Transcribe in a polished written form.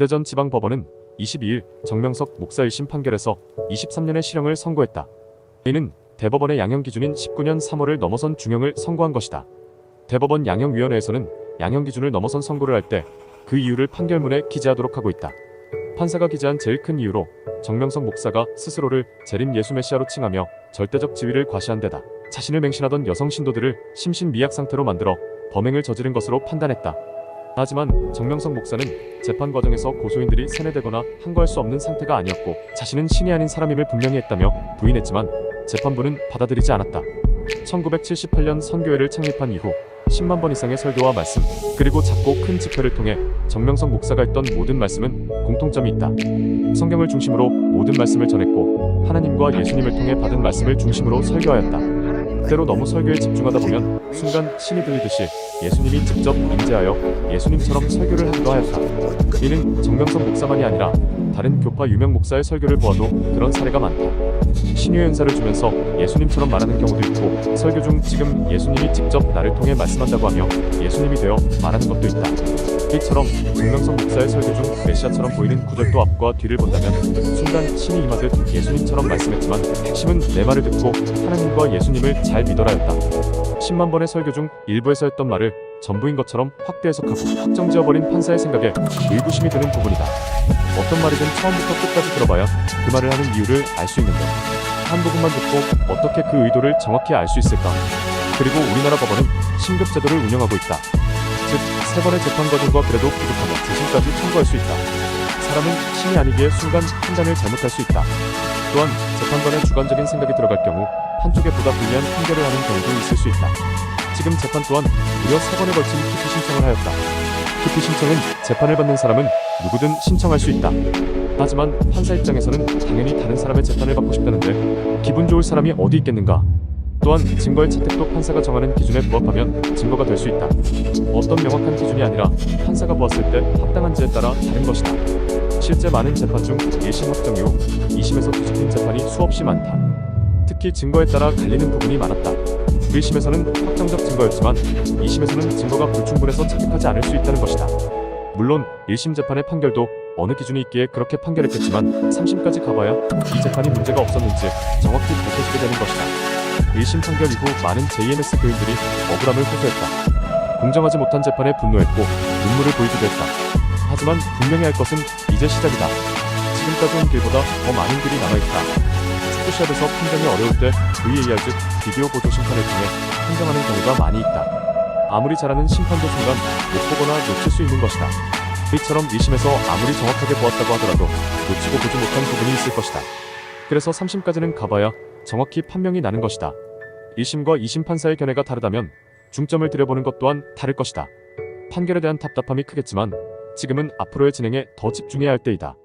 대전 지방법원은 22일 정명석 목사 1심 판결에서 23년의 실형을 선고했다. 이는 대법원의 양형 기준인 19년 3월을 넘어선 중형을 선고한 것이다. 대법원 양형위원회에서는 양형 기준을 넘어선 선고를 할 때 그 이유를 판결문에 기재하도록 하고 있다. 판사가 기재한 제일 큰 이유로 정명석 목사가 스스로를 재림 예수 메시아로 칭하며 절대적 지위를 과시한 데다 자신을 맹신하던 여성 신도들을 심신미약 상태로 만들어 범행을 저지른 것으로 판단했다. 하지만 정명석 목사는 재판 과정에서 고소인들이 세뇌되거나 항거할 수 없는 상태가 아니었고 자신은 신이 아닌 사람임을 분명히 했다며 부인했지만 재판부는 받아들이지 않았다. 1978년 선교회를 창립한 이후 10만 번 이상의 설교와 말씀, 그리고 작고 큰 집회를 통해 정명석 목사가 했던 모든 말씀은 공통점이 있다. 성경을 중심으로 모든 말씀을 전했고 하나님과 예수님을 통해 받은 말씀을 중심으로 설교하였다. 때로 너무 설교에 집중하다 보면 순간 신이 들리듯이 예수님이 직접 임재하여 예수님처럼 설교를 하기도 하였다. 이는 정명석 목사만이 아니라 다른 교파 유명 목사의 설교를 보아도 그런 사례가 많다. 신유의 은사를 주면서 예수님처럼 말하는 경우도 있고 설교 중 지금 예수님이 직접 나를 통해 말씀한다고 하며 예수님이 되어 말하는 것도 있다. 이처럼 정명석 목사의 설교 중 메시아처럼 보이는 구절도 앞과 뒤를 본다면 순간 신이 임하듯 예수님처럼 말씀했지만 핵심은 내 말을 듣고 하나님과 예수님을 잘 믿어라였다. 10만 번의 설교 중 일부에서 했던 말을 전부인 것처럼 확대 해석하고 확정지어버린 판사의 생각에 의구심이 드는 부분이다. 어떤 말이든 처음부터 끝까지 들어봐야 그 말을 하는 이유를 알 수 있는데 한 부분만 듣고 어떻게 그 의도를 정확히 알 수 있을까? 그리고 우리나라 법원은 신급제도를 운영하고 있다. 즉, 3번의 재판 과정과 그래도 부족하면 재심까지 청구할 수 있다. 사람은 신이 아니기에 순간 판단을 잘못할 수 있다. 또한 재판관의 주관적인 생각이 들어갈 경우 한쪽에 보다 불리한 판결을 하는 경우도 있을 수 있다. 지금 재판 또한 무려 3번에 걸친 키피 신청을 하였다. 키피 신청은 재판을 받는 사람은 누구든 신청할 수 있다. 하지만 판사 입장에서는 당연히 다른 사람의 재판을 받고 싶다는데 기분 좋을 사람이 어디 있겠는가? 또한 증거의 채택도 판사가 정하는 기준에 부합하면 증거가 될 수 있다. 어떤 명확한 기준이 아니라 판사가 보았을 때 합당한지에 따라 다른 것이다. 실제 많은 재판 중 1심 확정 이후 2심에서 뒤집힌 재판이 수없이 많다. 특히 증거에 따라 갈리는 부분이 많았다. 1심에서는 확정적 증거였지만 2심에서는 증거가 불충분해서 착각하지 않을 수 있다는 것이다. 물론 1심 재판의 판결도 어느 기준이 있기에 그렇게 판결했겠지만 3심까지 가봐야 이 재판이 문제가 없었는지 정확히 밝혀지게 되는 것이다. 1심 판결 이후 많은 JMS 교인들이 억울함을 호소했다. 공정하지 못한 재판에 분노했고 눈물을 보이기도 했다. 하지만 분명히 할 것은 이제 시작이다. 지금까지 온 길보다 더 많은 길이 남아있다. 축구시합에서 판정이 어려울 때 VAR 즉 비디오 보조 심판을 통해 판정하는 경우가 많이 있다. 아무리 잘하는 심판도 순간 못 보거나 놓칠 수 있는 것이다. 이처럼 1심에서 아무리 정확하게 보았다고 하더라도 놓치고 보지 못한 부분이 있을 것이다. 그래서 3심까지는 가봐야 정확히 판명이 나는 것이다. 1심과 2심 판사의 견해가 다르다면 중점을 들여보는 것 또한 다를 것이다. 판결에 대한 답답함이 크겠지만 지금은 앞으로의 진행에 더 집중해야 할 때이다.